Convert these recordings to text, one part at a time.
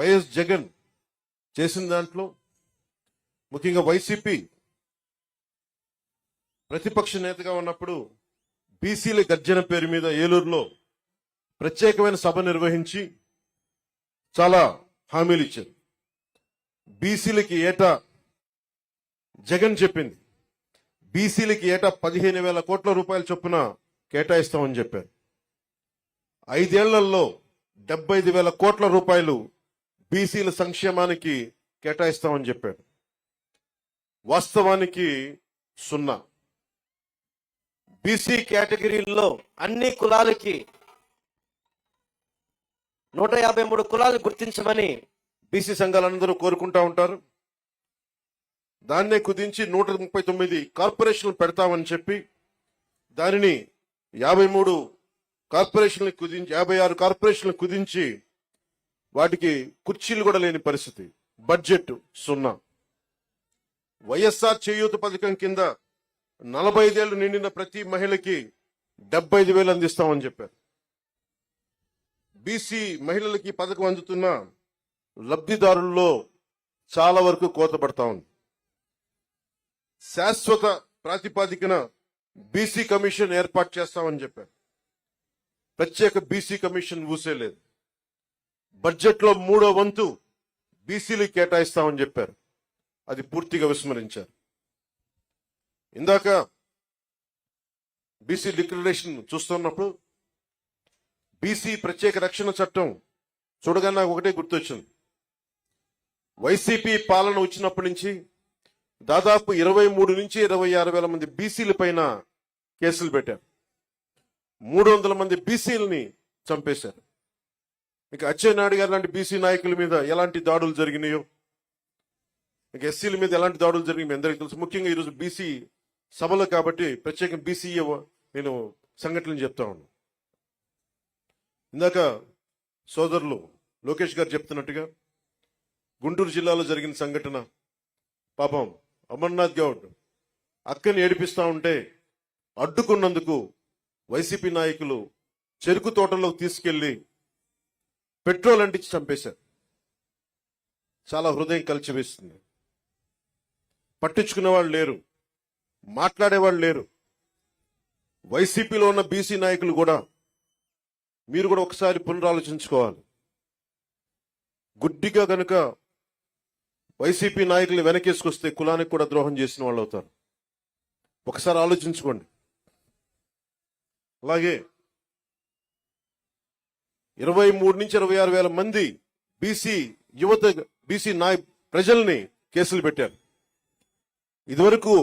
YS Jagan చేసిన దాంట్లో ముఖ్యంగా వైసీపీ ప్రతిపక్ష నేతగా ఉన్నప్పుడు బీసీల గర్జన పేరు మీద ఏలూరులో ప్రత్యేకమైన సభ నిర్వహించి చాలా హామీలు ఇచ్చారు. బీసీలకి ఏటా జగన్ చెప్పింది బీసీలకి ఏటా 15,000 కోట్ల రూపాయల చొప్పున కేటాయిస్తామని చెప్పారు. 5 ఏళ్లలో 75,000 కోట్ల రూపాయలు బీసీల సంక్షేమానికి కేటాయిస్తామని చెప్పారు. వాస్తవానికి 0. బీసీ కేటగిరీల్లో అన్ని కులాలకి 153 కులాలు గుర్తించమని బీసీ సంఘాలందరూ కోరుకుంటా ఉంటారు. దాన్నే కుదించి 139 కార్పొరేషన్లు పెడతామని చెప్పి దానిని 53 కార్పొరేషన్లు కుదించి 56 కార్పొరేషన్లు కుదించి వాటికి కుర్చీలు కూడా లేని పరిస్థితి. బడ్జెట్ 0. వైఎస్ఆర్ చేయూత పథకం కింద 45 ఏళ్లు నిండిన ప్రతి మహిళకి 75,000 అందిస్తామని చెప్పారు. బీసీ మహిళలకి పథకం అందుతున్న లబ్ధిదారుల్లో చాలా వరకు కోత పడతా ఉంది. శాశ్వత ప్రాతిపాదికన బీసీ కమిషన్ ఏర్పాటు చేస్తామని చెప్పారు. ప్రత్యేక బీసీ కమిషన్ ఊసేలేదు. బడ్జెట్లో 3వ వంతు బీసీలకు కేటాయిస్తామని చెప్పారు. అది పూర్తిగా విస్మరించారు. ఇందాక బీసీ డిక్లరేషన్ చూస్తున్నప్పుడు బీసీ ప్రత్యేక రక్షణ చట్టం చూడగా నాకు ఒకటే గుర్తొచ్చింది. వైసీపీ పాలన వచ్చినప్పటి నుంచి దాదాపు 23 నుంచి 26 వేల మంది బీసీల పైన కేసులు పెట్టారు. 300 మంది బీసీలని చంపేశారు. ఇక అచ్చెన్నాయుడు గారు లాంటి బీసీ నాయకుల మీద ఎలాంటి దాడులు జరిగినాయో, ఇక ఎస్సీల మీద ఎలాంటి దాడులు జరిగినాయో అందరికీ తెలుసు. ముఖ్యంగా ఈరోజు బీసీ సభలో కాబట్టి ప్రత్యేకంగా బీసీ నేను సంఘటనలు చెప్తా ఉన్నాను. ఇందాక సోదరులు లోకేష్ గారు చెప్తున్నట్టుగా గుంటూరు జిల్లాలో జరిగిన సంఘటన, పాపం అమర్నాథ్ గౌడ్ అక్కని ఏడిపిస్తా ఉంటే అడ్డుకున్నందుకు వైసీపీ నాయకులు చెరుకు తోటలోకి తీసుకెళ్లి పెట్రోల్ అంటించి చంపేశారు. చాలా హృదయం కలిచివేస్తుంది. పట్టించుకునే వాళ్ళు లేరు, మాట్లాడేవాళ్ళు లేరు. వైసీపీలో ఉన్న బీసీ నాయకులు కూడా మీరు కూడా ఒకసారి పునరాలోచించుకోవాలి. గుడ్డిగా గనుక వైసీపీ నాయకులు వెనకేసుకొస్తే కులానికి కూడా ద్రోహం చేసిన వాళ్ళు అవుతారు. ఒకసారి ఆలోచించుకోండి. అలాగే 23 నుంచి 26 వేల మంది బీసీ యువత బీసీ ప్రజల్ని కేసులు పెట్టారు. ఇదివరకు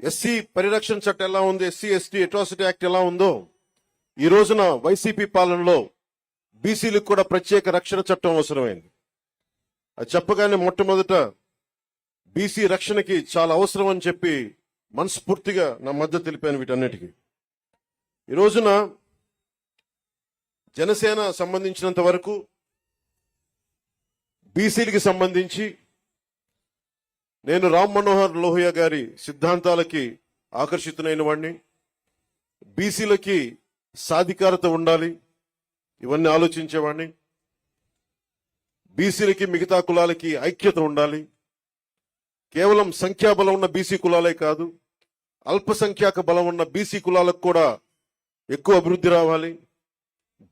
ఎస్సీ పరిరక్షణ చట్టం ఎలా ఉంది, ఎస్సీ ఎస్టీ అట్రాసిటీ యాక్ట్ ఎలా ఉందో, ఈ రోజున వైసీపీ పాలనలో బీసీలకు కూడా ప్రత్యేక రక్షణ చట్టం అవసరమైంది. అది చెప్పగానే మొట్టమొదట బీసీ రక్షణకి చాలా అవసరం అని చెప్పి మనస్ఫూర్తిగా నా మద్దతు తెలిపాను వీటన్నిటికీ. ఈ రోజున జనసేన సంబంధించినంత వరకు బీసీలకి సంబంధించి నేను రామ్ మనోహర్ లోహియా గారి సిద్ధాంతాలకి ఆకర్షితునైన వాడిని. బీసీలకి సాధికారత ఉండాలి, ఇవన్నీ ఆలోచించేవాడిని. బీసీలకి మిగతా కులాలకి ఐక్యత ఉండాలి. కేవలం సంఖ్యాబలం ఉన్న బీసీ కులాలే కాదు, అల్పసంఖ్యాక బలం ఉన్న బీసీ కులాలకు కూడా ఎక్కువ అభివృద్ధి రావాలి.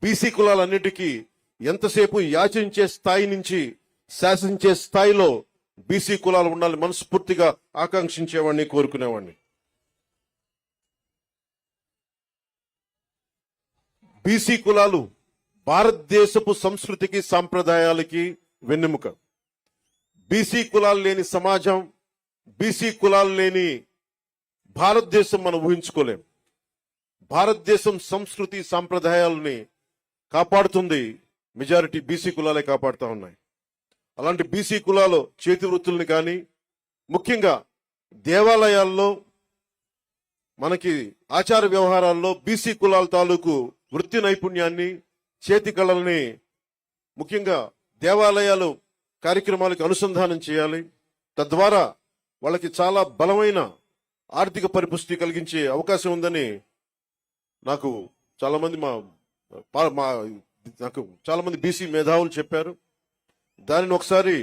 బీసీ కులాలన్నిటికీ ఎంతసేపు యాచించే స్థాయి నుంచి శాసించే స్థాయిలో బీసీ కులాలు ఉండాలి మనస్ఫూర్తిగా ఆకాంక్షించేవాడిని, కోరుకునేవాడిని. బీసీ కులాలు భారతదేశపు సంస్కృతికి సాంప్రదాయాలకి వెన్నెముక. బీసీ కులాలు లేని సమాజం, బీసీ కులాలు లేని భారతదేశం మనం ఊహించుకోలేం. భారతదేశం సంస్కృతి సాంప్రదాయాలని కాపాడుతుంది మెజారిటీ బీసీ కులాలే కాపాడుతూ ఉన్నాయి. అలాంటి బీసీ కులాలు చేతి వృత్తుల్ని కానీ, ముఖ్యంగా దేవాలయాల్లో మనకి ఆచార వ్యవహారాల్లో బీసీ కులాల తాలూకు వృత్తి నైపుణ్యాన్ని, చేతి కళల్ని ముఖ్యంగా దేవాలయాలు కార్యక్రమాలకు అనుసంధానం చేయాలి. తద్వారా వాళ్ళకి చాలా బలమైన ఆర్థిక పరిపుష్టి కలిగించే అవకాశం ఉందని నాకు చాలా మంది మా నాకు చాలా మంది బీసీ మేధావులు చెప్పారు. దానిని ఒకసారి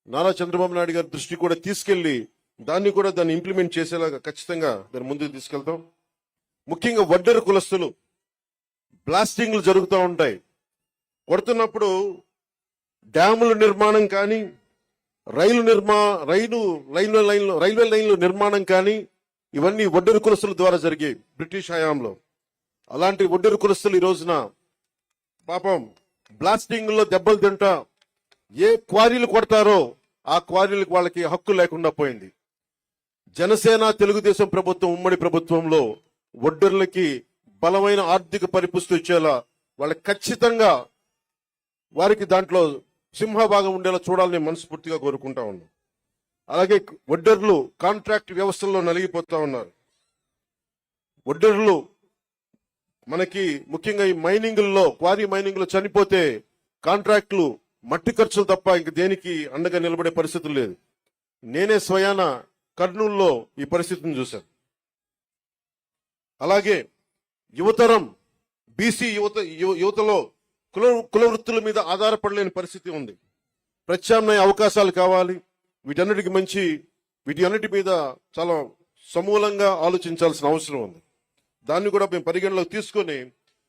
నారా చంద్రబాబు నాయుడు గారి దృష్టికి కూడా తీసుకెళ్లి దాన్ని ఇంప్లిమెంట్ చేసేలాగా ఖచ్చితంగా దాన్ని ముందుకు తీసుకెళ్తాం. ముఖ్యంగా వడ్డెర కులస్తులు బ్లాస్టింగ్లు జరుగుతూ ఉంటాయి. కొడుతున్నప్పుడు డ్యాముల నిర్మాణం కానీ రైల్వే లైన్లు నిర్మాణం కానీ ఇవన్నీ వడ్డెర కులస్తుల ద్వారా జరిగాయి బ్రిటిష్ హయాంలో. అలాంటి వడ్డెర కులస్తులు ఈ రోజున పాపం బ్లాస్టింగ్ లో దెబ్బలు తింటా ఏ క్వారీలు కొడతారో ఆ క్వారీలకు వాళ్ళకి హక్కు లేకుండా పోయింది. జనసేన తెలుగుదేశం ప్రభుత్వం ఉమ్మడి ప్రభుత్వంలో వడ్డెర్లకి బలమైన ఆర్థిక పరిపుష్టి ఇచ్చేలా వాళ్ళకి ఖచ్చితంగా వారికి దాంట్లో సింహభాగం ఉండేలా చూడాలని మనస్ఫూర్తిగా కోరుకుంటా ఉన్నాం. అలాగే వడ్డెర్లు కాంట్రాక్ట్ వ్యవస్థల్లో నలిగిపోతా ఉన్నారు. వడ్డెర్లు మనకి ముఖ్యంగా ఈ క్వారీ మైనింగ్ లో చనిపోతే కాంట్రాక్టులు మట్టి ఖర్చులు తప్ప ఇంక దేనికి అండగా నిలబడే పరిస్థితులు లేదు. నేనే స్వయాన కర్నూలులో ఈ పరిస్థితిని చూశాను. అలాగే యువతరం బీసీ యువతలో కుల వృత్తుల మీద ఆధారపడలేని పరిస్థితి ఉంది. ప్రత్యామ్నాయ అవకాశాలు కావాలి. వీటి అన్నిటి మీద చాలా సమూలంగా ఆలోచించాల్సిన అవసరం ఉంది. దాన్ని కూడా మేము పరిగణలోకి తీసుకొని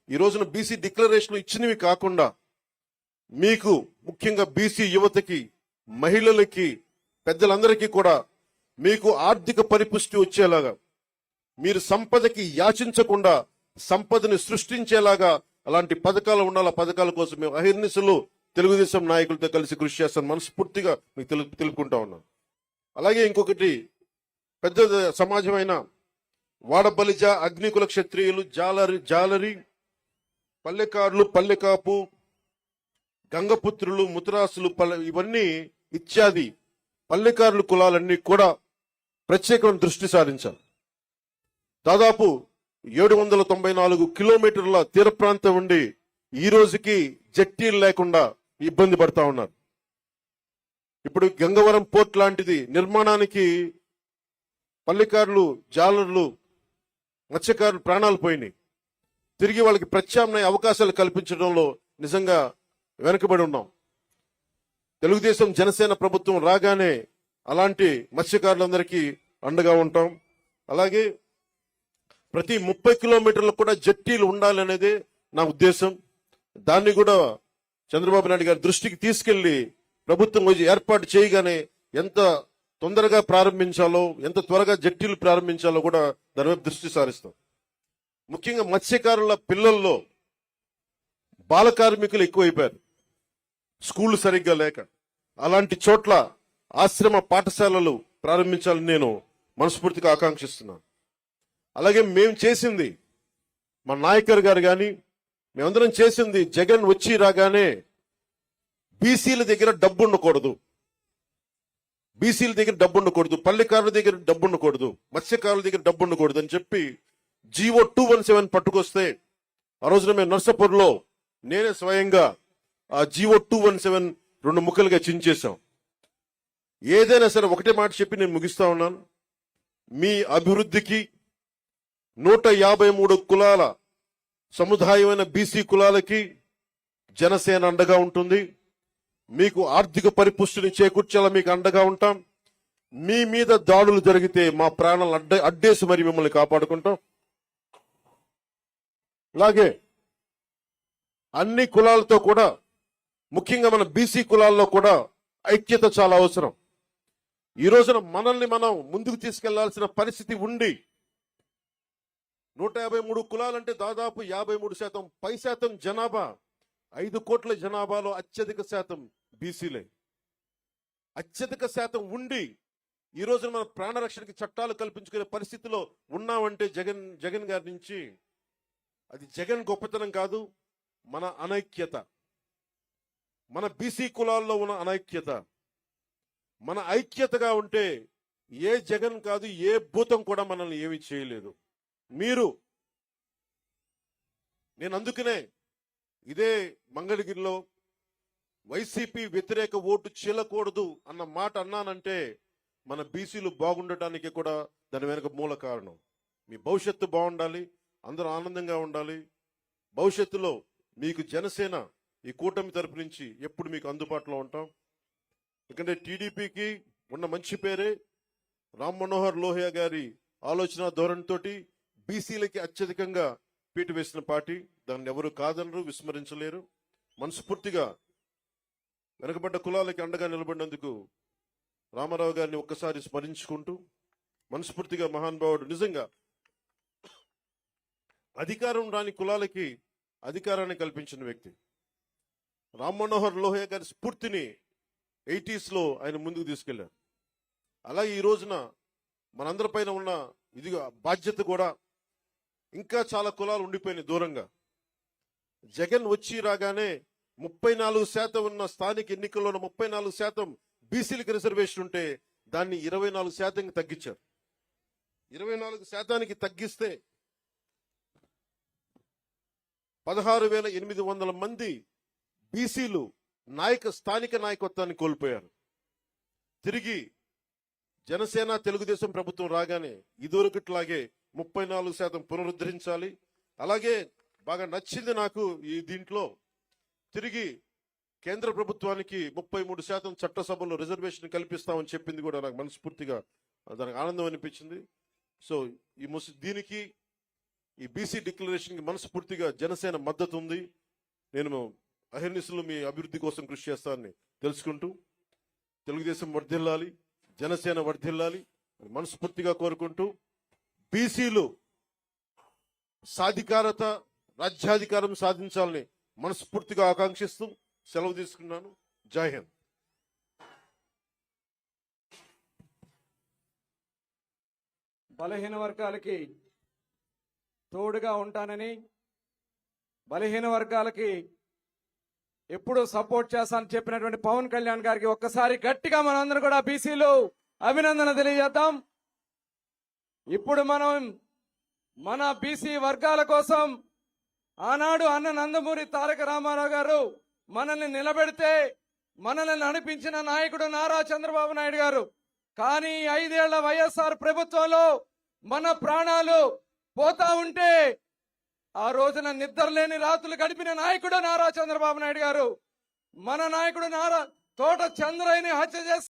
ఈ రోజున బీసీ డిక్లరేషన్ ఇచ్చినవి కాకుండా మీకు ముఖ్యంగా బీసీ యువతకి, మహిళలకి, పెద్దలందరికీ కూడా మీకు ఆర్థిక పరిపుష్టి వచ్చేలాగా, మీరు సంపదకి యాచించకుండా సంపదని సృష్టించేలాగా అలాంటి పథకాలు ఉండాలి. పథకాల కోసం మేము అహిర్నిశలు తెలుగుదేశం నాయకులతో కలిసి కృషి చేస్తాను మనస్ఫూర్తిగా మీకు తెలుపుకుంటా ఉన్నాను. అలాగే ఇంకొకటి పెద్ద సమాజమైన వాడబలిజ, అగ్నికుల క్షత్రియులు, జాలరి, పల్లెకారులు, పల్లెకాపు, గంగపుత్రులు, ముతరాసులు, ఇవన్నీ ఇత్యాది పల్లెకారుల కులాలన్నీ కూడా ప్రత్యేకమైన దృష్టి సారించాలి. దాదాపు 794 కిలోమీటర్ల తీర ప్రాంతం ఉండి ఈ రోజుకి జట్టీలు లేకుండా ఇబ్బంది పడతా ఉన్నారు. ఇప్పుడు గంగవరం పోర్ట్ లాంటిది నిర్మాణానికి పల్లెకారులు, జాలర్లు, మత్స్యకారులు ప్రాణాలు పోయినాయి. తిరిగి వాళ్ళకి ప్రత్యామ్నాయ అవకాశాలు కల్పించడంలో నిజంగా వెనుకబడి ఉన్నాం. తెలుగుదేశం జనసేన ప్రభుత్వం రాగానే అలాంటి మత్స్యకారులందరికీ అండగా ఉంటాం. అలాగే ప్రతి 30 కిలోమీటర్లకు కూడా జట్టీలు ఉండాలనేదే నా ఉద్దేశం. దాన్ని కూడా చంద్రబాబు నాయుడు గారి దృష్టికి తీసుకెళ్లి ప్రభుత్వం ఏర్పాటు చేయగానే ఎంత తొందరగా ప్రారంభించాలో, ఎంత త్వరగా జట్టీలు ప్రారంభించాలో కూడా దాని వైపు దృష్టి సారిస్తాం. ముఖ్యంగా మత్స్యకారుల పిల్లల్లో బాల కార్మికులు ఎక్కువైపోయారు, స్కూళ్లు సరిగ్గా లేక. అలాంటి చోట్ల ఆశ్రమ పాఠశాలలు ప్రారంభించాలని నేను మనస్ఫూర్తిగా ఆకాంక్షిస్తున్నాను. అలాగే మేము చేసింది, మా నాయకర్ గారు కానీ మేమందరం చేసింది, జగన్ వచ్చి రాగానే బీసీల దగ్గర డబ్బు ఉండకూడదు, పల్లెకారుల దగ్గర డబ్బు ఉండకూడదు, మత్స్యకారుల దగ్గర డబ్బు ఉండకూడదు అని చెప్పి జీవో 217 పట్టుకొస్తే ఆ రోజున మేము నర్సాపూర్లో నేనే స్వయంగా ఆ జీవో 217 2 ముక్కలుగా చించేశాం. ఏదైనా సరే ఒకటే మాట చెప్పి నేను ముగిస్తా ఉన్నాను. మీ అభివృద్ధికి 153 కులాల సముదాయమైన బీసీ కులాలకి జనసేన అండగా ఉంటుంది. మీకు ఆర్థిక పరిపుష్టిని చేకూర్చేలా మీకు అండగా ఉంటాం. మీ మీద దాడులు జరిగితే మా ప్రాణాలు అడ్డేసి మరి మిమ్మల్ని కాపాడుకుంటాం. అలాగే అన్ని కులాలతో కూడా, ముఖ్యంగా మన బీసీ కులాల్లో కూడా ఐక్యత చాలా అవసరం. ఈ రోజున మనల్ని మనం ముందుకు తీసుకెళ్లాల్సిన పరిస్థితి ఉండి 153 కులాలంటే దాదాపు 53% పై శాతం జనాభా, 5 కోట్ల జనాభాలో అత్యధిక శాతం బీసీలే. అత్యధిక శాతం ఉండి ఈ రోజున మన ప్రాణరక్షణకి చట్టాలు కల్పించుకునే పరిస్థితిలో ఉన్నామంటే జగన్ గారి నుంచి అది జగన్ గొప్పతనం కాదు, మన అనైక్యత, మన బీసీ కులాల్లో ఉన్న అనైక్యత. మన ఐక్యతగా ఉంటే ఏ జగన్ కాదు, ఏ భూతం కూడా మనల్ని ఏమీ చేయలేదు. నేను అందుకనే ఇదే మంగళగిరిలో వైసీపీ వ్యతిరేక ఓటు చీలకూడదు అన్న మాట అన్నానంటే మన బీసీలు బాగుండటానికి కూడా దాని వెనుక మూల కారణం. మీ భవిష్యత్తు బాగుండాలి, అందరూ ఆనందంగా ఉండాలి. భవిష్యత్తులో మీకు జనసేన ఈ కూటమి తరపు నుంచి ఎప్పుడు మీకు అందుబాటులో ఉంటాం. ఎందుకంటే టీడీపీకి ఉన్న మంచి పేరే రామ్ మనోహర్ లోహియా గారి ఆలోచన ధోరణితోటి బీసీలకి అత్యధికంగా పీటు వేసిన పార్టీ. దాన్ని ఎవరు కాదనరు, విస్మరించలేరు. మనస్ఫూర్తిగా వెనకబడ్డ కులాలకి అండగా నిలబడినందుకు రామారావు గారిని ఒక్కసారి స్మరించుకుంటూ, మనస్ఫూర్తిగా మహానుభావుడు నిజంగా అధికారం రాని కులాలకి అధికారాన్ని కల్పించిన వ్యక్తి. రామ్ మనోహర్ లోహియా గారి స్ఫూర్తిని 80s లో ఆయన ముందుకు తీసుకెళ్లారు. అలాగే ఈ రోజున మనందరిపైన ఉన్న ఇది బాధ్యత కూడా ఇంకా చాలా కులాలు ఉండిపోయినాయి దూరంగా. జగన్ వచ్చి రాగానే 34% ఉన్న స్థానిక ఎన్నికల్లో 34% బీసీలకు రిజర్వేషన్ ఉంటే దాన్ని 24% తగ్గించారు. 24% తగ్గిస్తే 16,800 మంది బీసీలు స్థానిక నాయకత్వాన్ని కోల్పోయారు. తిరిగి జనసేన తెలుగుదేశం ప్రభుత్వం రాగానే ఇదివరకట్లాగే 34% పునరుద్ధరించాలి. అలాగే బాగా నచ్చింది నాకు ఈ దీంట్లో తిరిగి కేంద్ర ప్రభుత్వానికి 33% చట్టసభలో రిజర్వేషన్ కల్పిస్తామని చెప్పింది కూడా నాకు మనస్ఫూర్తిగా దానికి ఆనందం అనిపించింది. సో దీనికి ఈ బీసీ డిక్లరేషన్కి మనస్ఫూర్తిగా జనసేన మద్దతు ఉంది. నేను అహర్నిశలు మీ అభివృద్ధి కోసం కృషి చేస్తానని తెలుసుకుంటూ తెలుగుదేశం వర్ధిల్లాలి, జనసేన వర్ధిల్లాలి అని మనస్ఫూర్తిగా కోరుకుంటూ బీసీలు సాధికారత, రాజ్యాధికారం సాధించాలని మనస్ఫూర్తిగా ఆకాంక్షిస్తూ సెలవు తీసుకున్నాను. జై హింద్. బలహీన వర్గాలకి తోడుగా ఉంటానని, బలహీన వర్గాలకి ఎప్పుడు సపోర్ట్ చేస్తానని చెప్పినటువంటి పవన్ కళ్యాణ్ గారికి ఒక్కసారి గట్టిగా మనందరం కూడా బీసీలు అభినందన తెలియజేద్దాం. ఇప్పుడు మనం మన బీసీ వర్గాల కోసం ఆనాడు అన్న నందమూరి తారక రామారావు గారు మనల్ని నిలబెడితే మనల్ని నడిపించిన నాయకుడు నారా చంద్రబాబు నాయుడు గారు. కానీ 5 ఏళ్ల వైఎస్ఆర్ ప్రభుత్వంలో మన ప్రాణాలు పోతా ఉంటే ఆ రోజున నిద్రలేని రాత్రులు గడిపిన నాయకుడు నారా చంద్రబాబు నాయుడు గారు. మన నాయకుడు నారా తోట చంద్రయ్యని హత్య చేసి